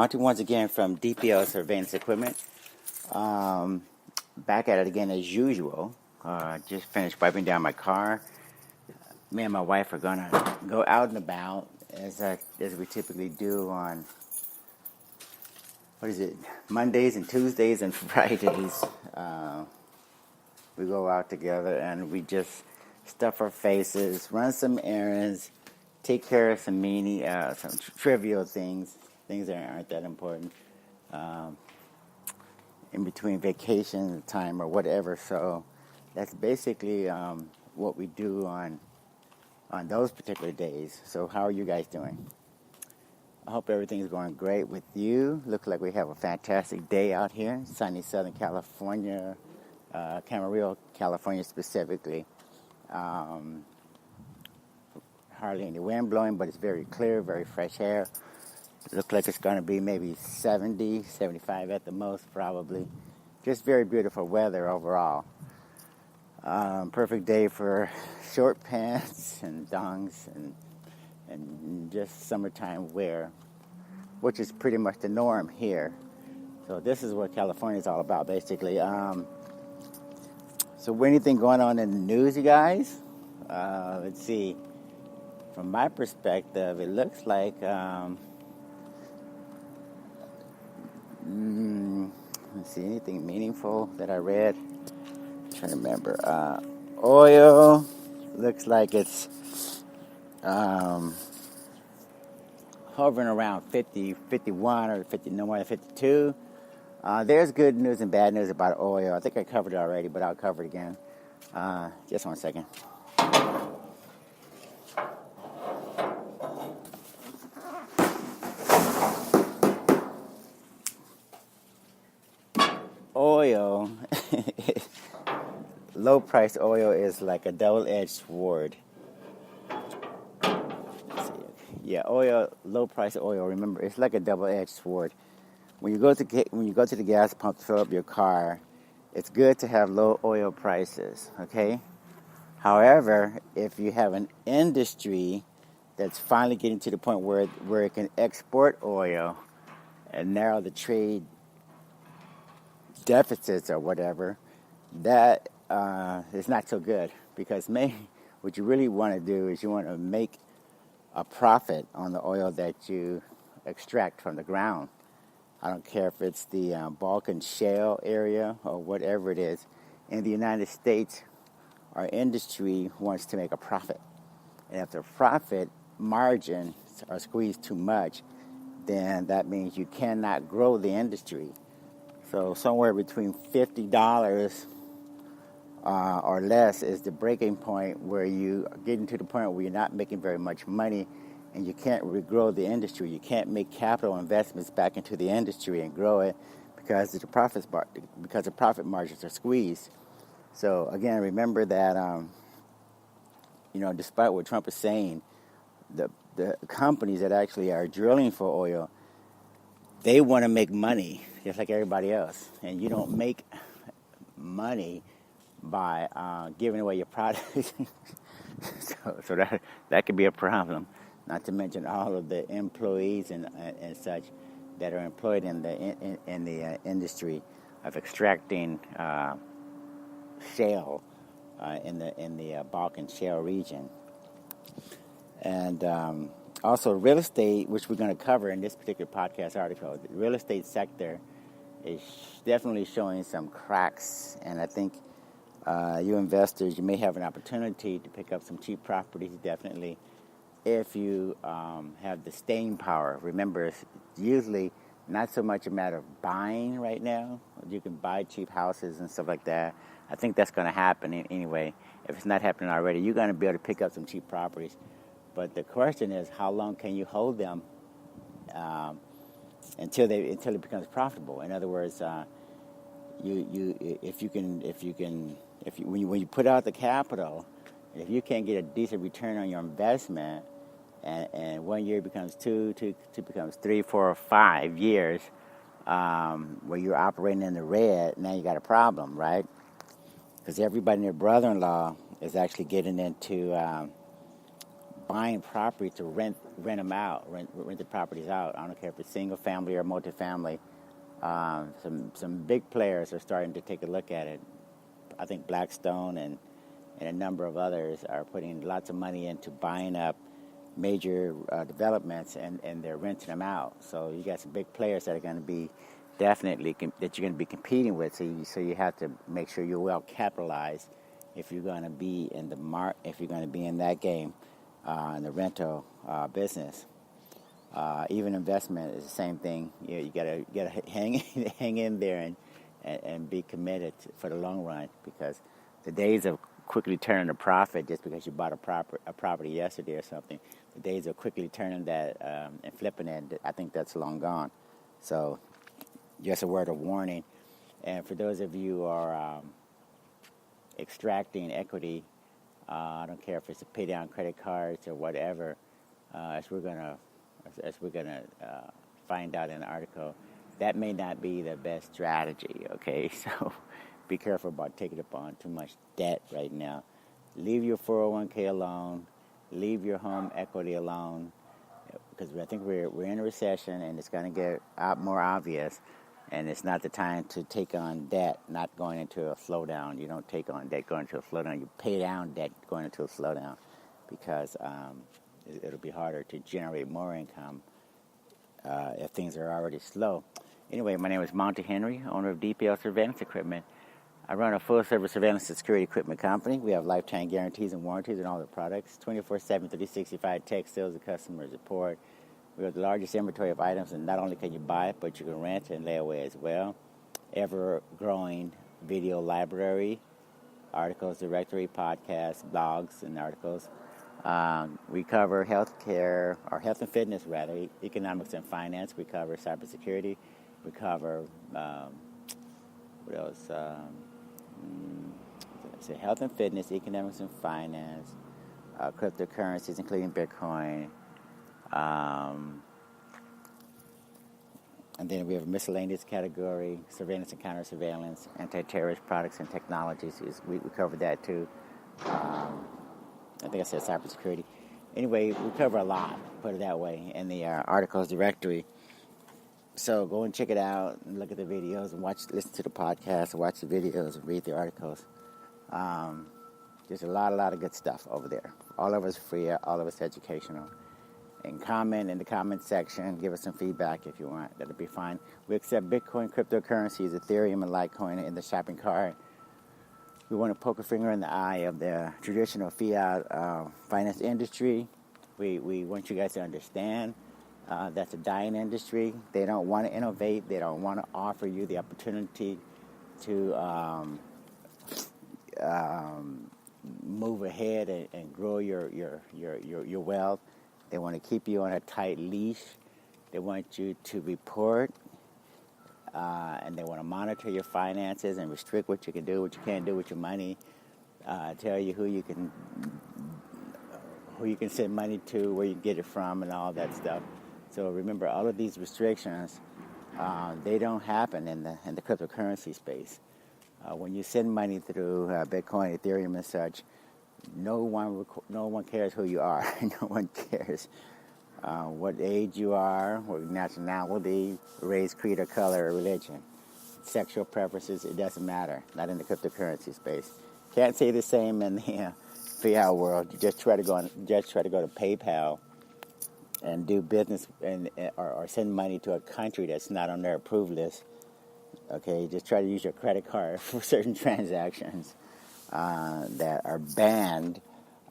Monty once again from DPL Surveillance Equipment. Back at it again as usual. Just finished wiping down my car. Me and my wife are gonna go out and about as we typically do on Mondays and Tuesdays and Fridays. We go out together and we just stuff our faces, run some errands, take care of some some trivial things that aren't that important. In between vacation time or whatever. So that's basically what we do on those particular days. So how are you guys doing? I hope everything's going great with you. Looks like we have a fantastic day out here in sunny Southern California, Camarillo, California specifically. Hardly any wind blowing, but it's very clear, very fresh air. It looks like it's going to be maybe 70, 75 at the most, probably. Just very beautiful weather overall. Perfect day for short pants and dongs and just summertime wear, which is pretty much the norm here. So this is what California is all about, basically. So anything going on in the news, you guys? Let's see. From my perspective, it looks like... let's see, anything meaningful that I read? I'm trying to remember. Oil looks like it's hovering around 50, 51 or 50, no more than 52. There's good news and bad news about oil. I think I covered it already, but I'll cover it again. Just 1 second. Oil, low price oil is like a double-edged sword. Yeah, oil, low price oil. Remember, it's like a double-edged sword. When you go to the gas pump to fill up your car, it's good to have low oil prices. Okay. However, if you have an industry that's finally getting to the point where it can export oil and narrow the trade deficits or whatever, that is not so good, because what you really want to do is you want to make a profit on the oil that you extract from the ground. I don't care if it's the Balkan Shale area or whatever it is. In the United States, our industry wants to make a profit. And if the profit margins are squeezed too much, then that means you cannot grow the industry. So somewhere between $50 or less is the breaking point where you are getting to the point where you're not making very much money and you can't regrow the industry. You can't make capital investments back into the industry and grow it because the profit margins are squeezed. So again, remember that despite what Trump is saying, the companies that actually are drilling for oil, they want to make money just like everybody else, and you don't make money by giving away your products. so that could be a problem. Not to mention all of the employees and such that are employed in the industry of extracting shale in the Balkan Shale region, and also real estate, which we're going to cover in this particular podcast article. The real estate sector is definitely showing some cracks, and I think you investors, you may have an opportunity to pick up some cheap properties, definitely, if you have the staying power. Remember, it's usually not so much a matter of buying right now. You can buy cheap houses and stuff like that. I think that's going to happen anyway. If it's not happening already, you're going to be able to pick up some cheap properties. But the question is, how long can you hold them until it becomes profitable? In other words, when you put out the capital, if you can't get a decent return on your investment, and 1 year becomes two becomes 3, 4, or 5 years, where you're operating in the red, now you got a problem, right? Because everybody and their brother-in-law is actually getting into buying property to rent them out, rent the properties out. I don't care if it's single family or multifamily. Some big players are starting to take a look at it. I think Blackstone and a number of others are putting lots of money into buying up major developments, and they're renting them out. So you got some big players that are going to be definitely that you're going to be competing with. So you have to make sure you're well capitalized if you're going to be in if you're going to be in that game, in the rental business. Even investment is the same thing. You gotta hang in there and be committed for the long run, because the days of quickly turning a profit just because you bought a property yesterday or something, the days of quickly turning that and flipping it, I think that's long gone. So just a word of warning. And for those of you who are extracting equity, I don't care if it's to pay down credit cards or whatever, as we're gonna find out in the article, that may not be the best strategy. Okay, so be careful about taking upon too much debt right now. Leave your 401k alone. Leave your home equity alone, because I think we're in a recession, and it's going to get more obvious. And it's not the time to take on debt not going into a slowdown. You don't take on debt going into a slowdown. You pay down debt going into a slowdown, because it'll be harder to generate more income if things are already slow. Anyway, my name is Monty Henry, owner of DPL Surveillance Equipment. I run a full-service surveillance and security equipment company. We have lifetime guarantees and warranties on all the products, 24/7, 365 tech sales and customer support. We have the largest inventory of items, and not only can you buy it, but you can rent and lay away as well. Ever-growing video library, articles, directory, podcasts, blogs, and articles. We cover healthcare, or health and fitness rather, economics and finance. We cover cybersecurity. We cover, what else? Health and fitness, economics and finance, cryptocurrencies, including Bitcoin. And then we have a miscellaneous category, surveillance and counter-surveillance, anti-terrorist products and technologies. We covered that too. I think I said cybersecurity. Anyway, we cover a lot, put it that way, in the articles directory. So go and check it out and look at the videos and listen to the podcast, watch the videos and read the articles. There's a lot of good stuff over there. All of it's free, all of it's educational. And comment in the comment section, give us some feedback if you want. That'll be fine. We accept Bitcoin, cryptocurrencies, Ethereum, and Litecoin in the shopping cart. We want to poke a finger in the eye of the traditional fiat finance industry. We want you guys to understand that's a dying industry. They don't want to innovate. They don't want to offer you the opportunity to move ahead and grow your wealth. They want to keep you on a tight leash. They want you to report, and they want to monitor your finances and restrict what you can do, what you can't do with your money. Tell you who you can send money to, where you can get it from, and all that stuff. So remember, all of these restrictions, they don't happen in the cryptocurrency space. When you send money through Bitcoin, Ethereum, and such, no one cares who you are. No one cares what age you are, what nationality, race, creed, or color, or religion, sexual preferences. It doesn't matter. Not in the cryptocurrency space. Can't say the same in the fiat world. You just try to go to PayPal and do business or send money to a country that's not on their approved list. Okay, just try to use your credit card for certain transactions that are banned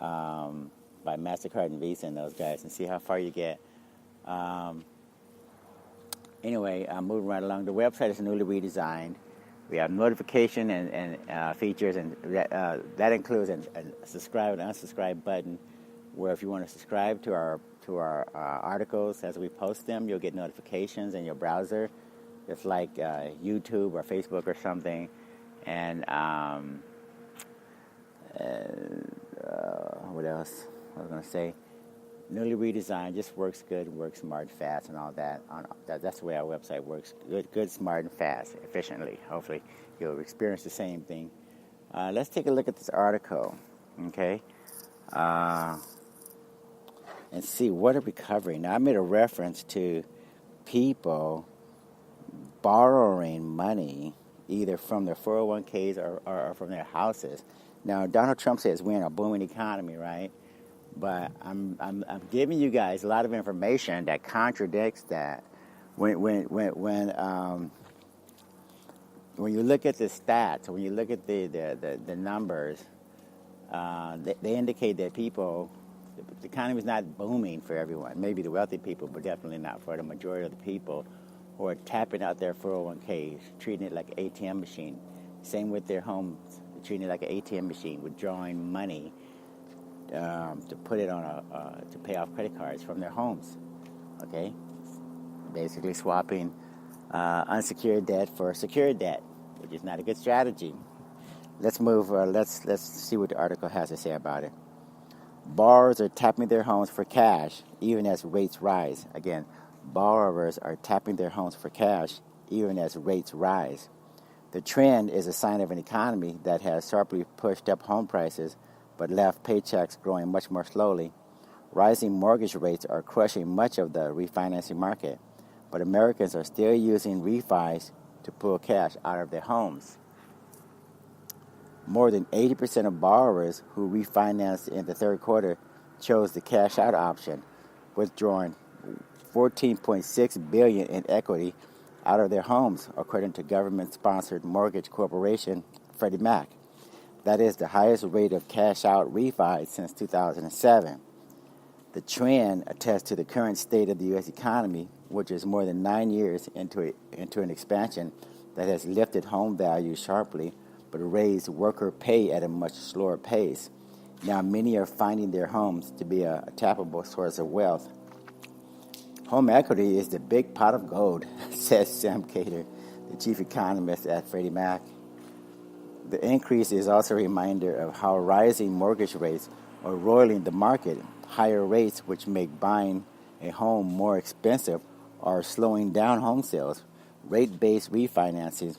by MasterCard and Visa and those guys, and see how far you get. Anyway, I'm moving right along. The website is newly redesigned. We have notification and features, and that includes a subscribe and unsubscribe button, where if you want to subscribe to our articles as we post them, you'll get notifications in your browser. It's like YouTube or Facebook or something. And what else? I was going to say, newly redesigned, just works good, works smart, fast, and all that. That's the way our website works. Good, smart, and fast, efficiently. Hopefully, you'll experience the same thing. Let's take a look at this article. Okay. and see what are we covering. Now, I made a reference to people borrowing money either from their 401ks or from their houses. Now, Donald Trump says we're in a booming economy, right? But I'm giving you guys a lot of information that contradicts that. When you look at the stats, when you look at the numbers, they indicate that the economy is not booming for everyone. Maybe the wealthy people, but definitely not for the majority of the people who are tapping out their 401ks, treating it like an ATM machine. Same with their homes, treating it like an ATM machine, withdrawing money to put it on to pay off credit cards from their homes. Okay, basically swapping unsecured debt for secured debt, which is not a good strategy. Let's move. Let's see what the article has to say about it. Borrowers are tapping their homes for cash even as rates rise. Again, borrowers are tapping their homes for cash even as rates rise. The trend is a sign of an economy that has sharply pushed up home prices but left paychecks growing much more slowly. Rising mortgage rates are crushing much of the refinancing market, but Americans are still using refis to pull cash out of their homes. More than 80% of borrowers who refinanced in the third quarter chose the cash out option, withdrawing $14.6 billion in equity out of their homes, according to government-sponsored mortgage corporation Freddie Mac. That is the highest rate of cash out refis since 2007. The trend attests to the current state of the U.S. economy, which is more than 9 years into an expansion that has lifted home values sharply but raised worker pay at a much slower pace. Now many are finding their homes to be a tappable source of wealth. Home equity is the big pot of gold, says Sam Cater, the chief economist at Freddie Mac. The increase is also a reminder of how rising mortgage rates are roiling the market. Higher rates, which make buying a home more expensive, are slowing down home sales. Rate-based refinancings,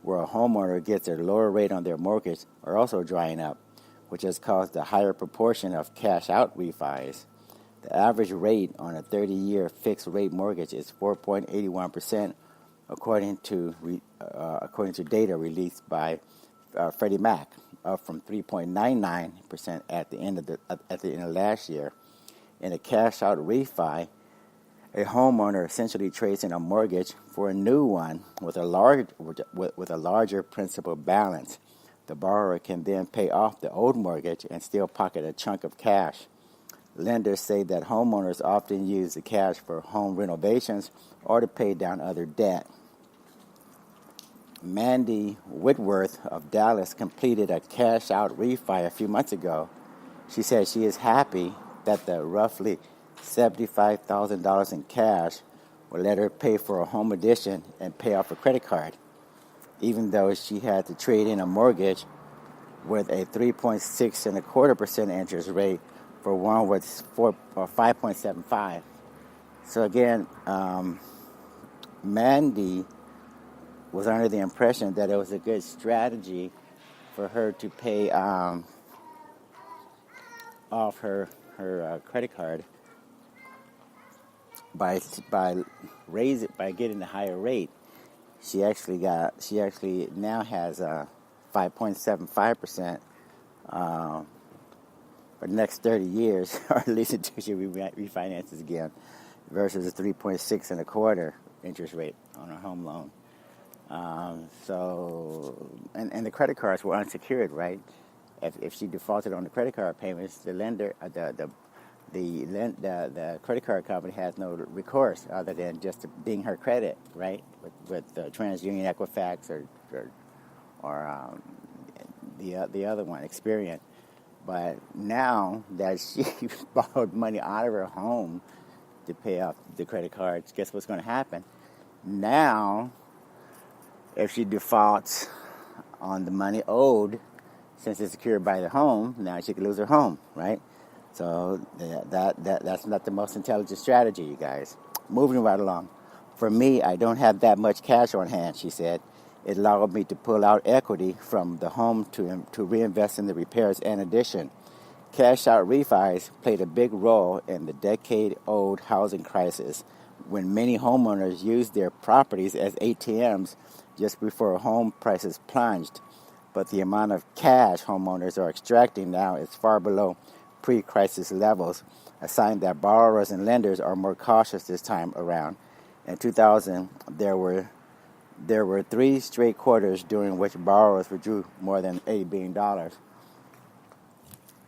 where a homeowner gets a lower rate on their mortgage, are also drying up, which has caused a higher proportion of cash-out refis. The average rate on a 30-year fixed-rate mortgage is 4.81%, according to data released by Freddie Mac, up from 3.99% at the end of last year. In a cash-out refi, a homeowner essentially trades in a mortgage for a new one with a larger principal balance. The borrower can then pay off the old mortgage and still pocket a chunk of cash. Lenders say that homeowners often use the cash for home renovations or to pay down other debt. Mandy Whitworth of Dallas completed a cash-out refi a few months ago. She said she is happy that the roughly $75,000 in cash will let her pay for a home addition and pay off a credit card, even though she had to trade in a mortgage with a 3.625% interest rate for one with 5.75. So again, Mandy was under the impression that it was a good strategy for her to pay off her credit card by getting a higher rate. She actually now has a 5.75% for the next 30 years, or at least until she refinances again, versus a 3.625 interest rate on her home loan. And the credit cards were unsecured, right? If she defaulted on the credit card payments, the lender, the credit card company has no recourse other than just to ding her credit, right? With TransUnion, Equifax, or the other one, Experian. But now that she borrowed money out of her home to pay off the credit cards, guess what's going to happen? Now, if she defaults on the money owed, since it's secured by the home, now she could lose her home, right? So that's not the most intelligent strategy, you guys. Moving right along. For me, I don't have that much cash on hand, she said. It allowed me to pull out equity from the home to reinvest in the repairs and addition. Cash-out refis played a big role in the decade-old housing crisis when many homeowners used their properties as ATMs just before home prices plunged. But the amount of cash homeowners are extracting now is far below pre-crisis levels, a sign that borrowers and lenders are more cautious this time around. In 2000, there were 3 straight quarters during which borrowers withdrew more than $80 billion.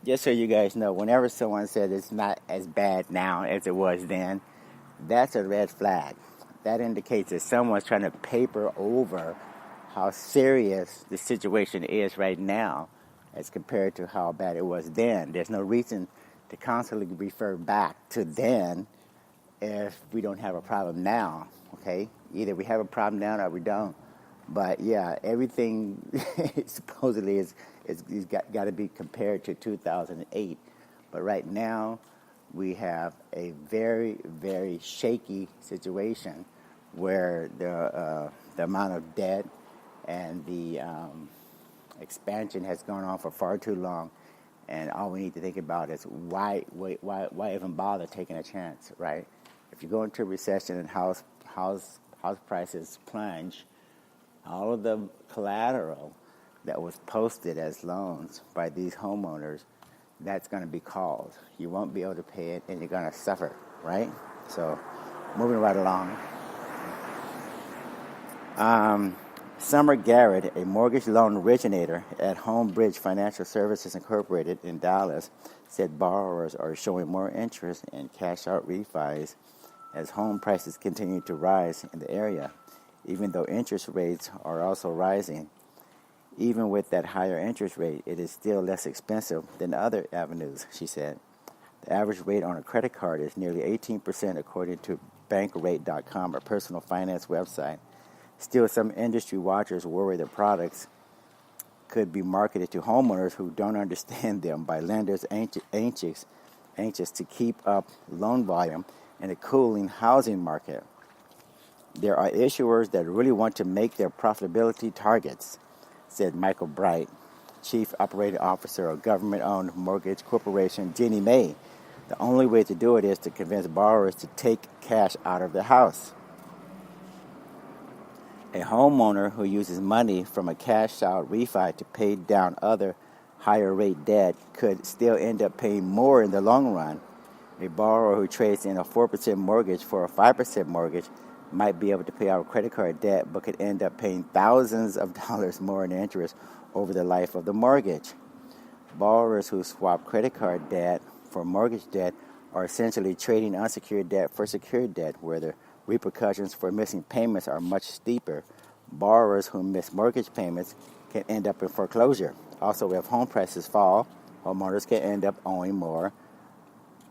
Just so you guys know, whenever someone says it's not as bad now as it was then, that's a red flag. That indicates that someone's trying to paper over how serious the situation is right now as compared to how bad it was then. There's no reason to constantly refer back to then if we don't have a problem now, okay? Either we have a problem now or we don't. But yeah, everything supposedly is got to be compared to 2008. But right now, we have a very, very shaky situation where the amount of debt and the expansion has gone on for far too long. And all we need to think about is why even bother taking a chance, right? If you go into a recession and house prices plunge, all of the collateral that was posted as loans by these homeowners, that's going to be called. You won't be able to pay it, and you're going to suffer, right? So, moving right along. Summer Garrett, a mortgage loan originator at Homebridge Financial Services Incorporated in Dallas, said borrowers are showing more interest in cash-out refis as home prices continue to rise in the area, even though interest rates are also rising. Even with that higher interest rate, it is still less expensive than other avenues, she said. The average rate on a credit card is nearly 18% according to Bankrate.com, a personal finance website. Still, some industry watchers worry the products could be marketed to homeowners who don't understand them by lenders anxious to keep up loan volume in a cooling housing market. There are issuers that really want to make their profitability targets, said Michael Bright, Chief Operating Officer of government-owned mortgage corporation Ginnie Mae. The only way to do it is to convince borrowers to take cash out of their house. A homeowner who uses money from a cash-out refi to pay down other higher-rate debt could still end up paying more in the long run. A borrower who trades in a 4% mortgage for a 5% mortgage might be able to pay out credit card debt, but could end up paying thousands of dollars more in interest over the life of the mortgage. Borrowers who swap credit card debt for mortgage debt are essentially trading unsecured debt for secured debt, where the repercussions for missing payments are much steeper. Borrowers who miss mortgage payments can end up in foreclosure. Also, if home prices fall, homeowners can end up owing more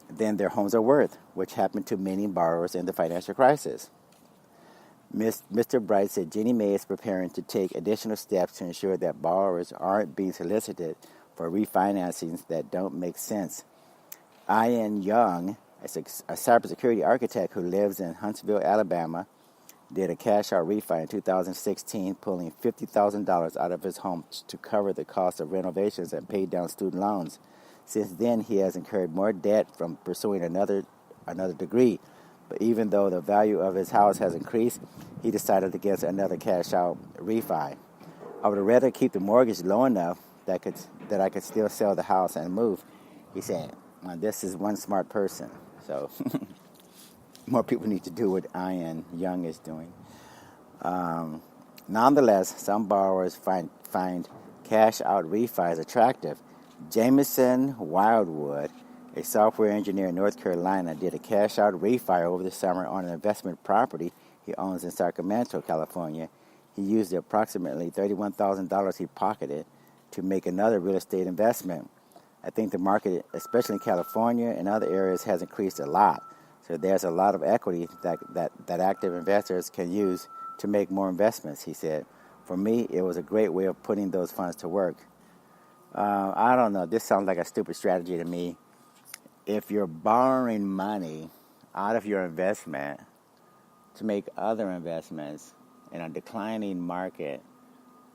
than their homes are worth, which happened to many borrowers in the financial crisis. Mr. Bright said Ginnie Mae is preparing to take additional steps to ensure that borrowers aren't being solicited for refinancings that don't make sense. Ian Young, a cybersecurity architect who lives in Huntsville, Alabama, did a cash-out refi in 2016, pulling $50,000 out of his home to cover the cost of renovations and pay down student loans. Since then, he has incurred more debt from pursuing another degree. But even though the value of his house has increased, he decided against another cash-out refi. I would rather keep the mortgage low enough that I could still sell the house and move, he said. This is one smart person. So more people need to do what Ian Young is doing. Nonetheless, some borrowers find cash-out refis attractive. Jameson Wildwood, a software engineer in North Carolina, did a cash-out refi over the summer on an investment property he owns in Sacramento, California. He used the approximately $31,000 he pocketed to make another real estate investment. I think the market, especially in California and other areas, has increased a lot. So there's a lot of equity that active investors can use to make more investments, he said. For me, it was a great way of putting those funds to work. I don't know. This sounds like a stupid strategy to me. If you're borrowing money out of your investment to make other investments in a declining market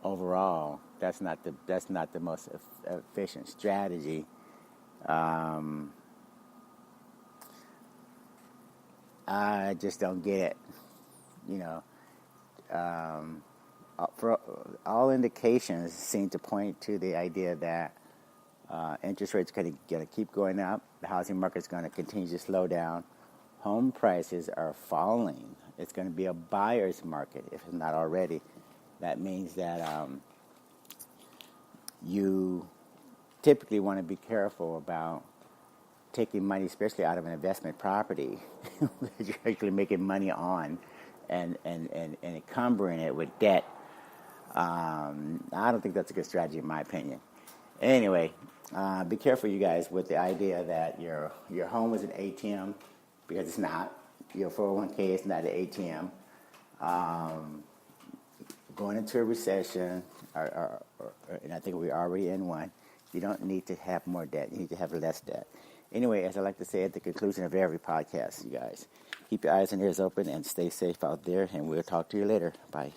overall, that's not the most efficient strategy. I just don't get it. You know, for all indications seem to point to the idea that interest rates are going to keep going up. The housing market is going to continue to slow down. Home prices are falling. It's going to be a buyer's market, if it's not already. That means that you typically want to be careful about taking money, especially out of an investment property that you're actually making money on, and encumbering it with debt. I don't think that's a good strategy, in my opinion. Anyway, be careful, you guys, with the idea that your home is an ATM, because it's not. Your 401k is not an ATM. Going into a recession, and I think we're already in one, you don't need to have more debt. You need to have less debt. Anyway, as I like to say at the conclusion of every podcast, you guys, keep your eyes and ears open and stay safe out there, and we'll talk to you later. Bye.